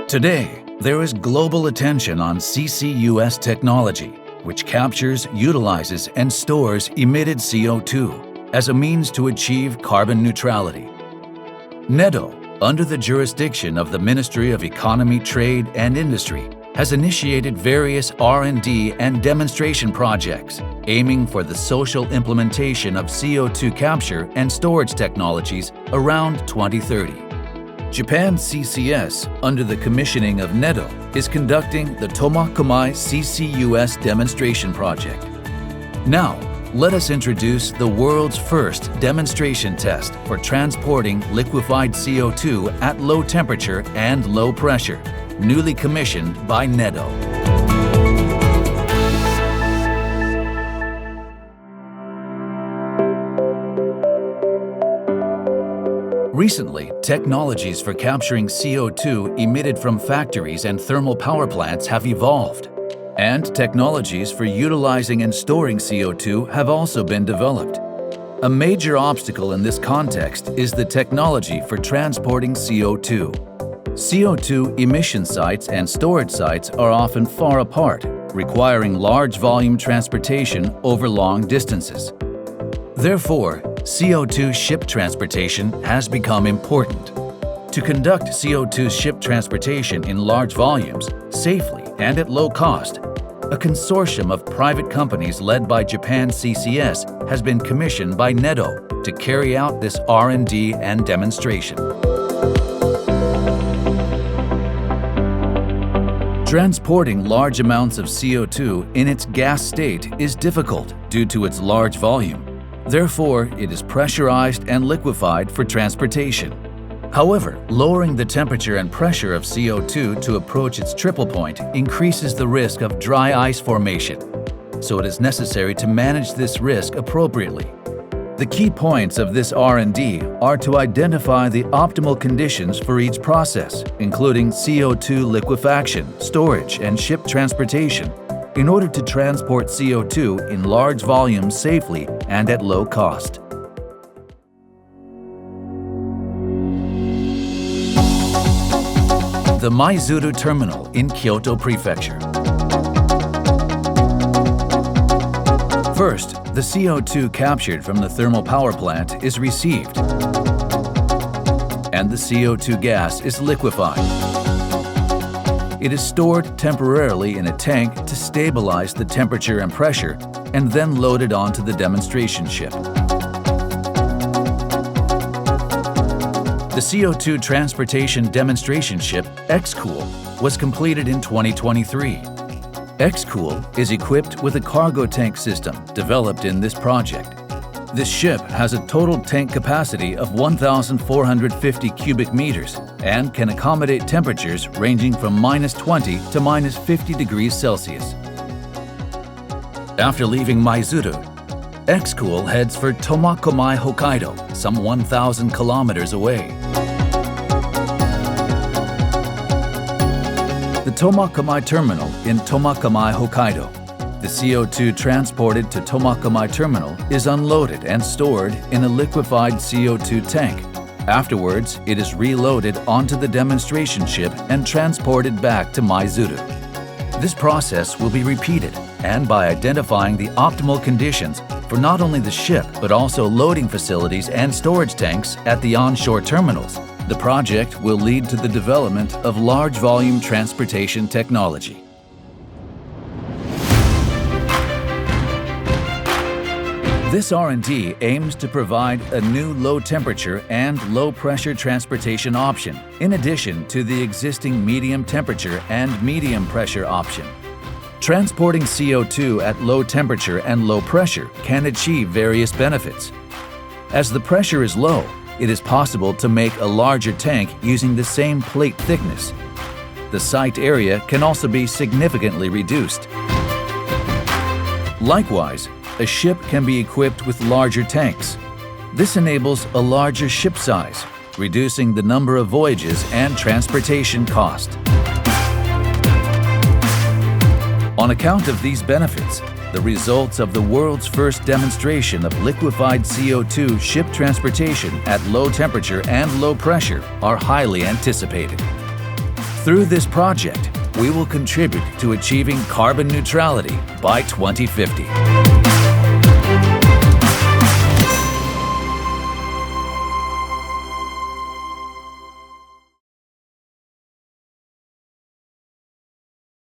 Today, there is global attention on CCUS technology, which captures, utilizes, and stores emitted CO2 as a means to achieve carbon neutrality. NEDO, under the jurisdiction of the Ministry of Economy, Trade and Industry, has initiated various R&D and demonstration projects aiming for the social implementation of CO2 capture and storage technologies around 2030. Japan CCS, under the commissioning of NEDO, is conducting the Tomakomai CCUS demonstration project. Now, let us introduce the world's first demonstration test for transporting liquefied CO2 at low temperature and low pressure, newly commissioned by NEDO. Recently, technologies for capturing CO2 emitted from factories and thermal power plants have evolved, and technologies for utilizing and storing CO2 have also been developed. A major obstacle in this context is the technology for transporting CO2. CO2 emission sites and storage sites are often far apart, requiring large volume transportation over long distances. Therefore, CO2 ship transportation has become important. To conduct CO2 ship transportation in large volumes, safely and at low cost, a consortium of private companies led by Japan CCS has been commissioned by NEDO to carry out this R&D and demonstration. Transporting large amounts of CO2 in its gas state is difficult due to its large volume. Therefore, it is pressurized and liquefied for transportation. However, lowering the temperature and pressure of CO2 to approach its triple point increases the risk of dry ice formation, so it is necessary to manage this risk appropriately. The key points of this R&D are to identify the optimal conditions for each process, including CO2 liquefaction, storage, and ship transportation, in order to transport CO2 in large volumes safely and at low cost. The Maizuru Terminal in Kyoto Prefecture. First, the CO2 captured from the thermal power plant is received, and the CO2 gas is liquefied. It is stored temporarily in a tank to stabilize the temperature and pressure, and then loaded onto the demonstration ship. The CO2 transportation demonstration ship, X-Cool, was completed in 2023. X-Cool is equipped with a cargo tank system developed in this project. This ship has a total tank capacity of 1,450 cubic meters and can accommodate temperatures ranging from -20 to -50 degrees Celsius. After leaving Maizuru, X-Cool heads for Tomakomai, Hokkaido, some 1,000 kilometers away. The Tomakomai Terminal in Tomakomai, Hokkaido. The CO2 transported to Tomakomai Terminal is unloaded and stored in a liquefied CO2 tank. Afterwards, it is reloaded onto the demonstration ship and transported back to Maizuru. This process will be repeated, and by identifying the optimal conditions for not only the ship but also loading facilities and storage tanks at the onshore terminals, the project will lead to the development of large volume transportation technology. This R&D aims to provide a new low-temperature and low-pressure transportation option, in addition to the existing medium-temperature and medium-pressure option. Transporting CO2 at low temperature and low pressure can achieve various benefits. As the pressure is low, it is possible to make a larger tank using the same plate thickness. The site area can also be significantly reduced. Likewise, a ship can be equipped with larger tanks. This enables a larger ship size, reducing the number of voyages and transportation cost. On account of these benefits, the results of the world's first demonstration of liquefied CO2 ship transportation at low temperature and low pressure are highly anticipated. Through this project, we will contribute to achieving carbon neutrality by 2050.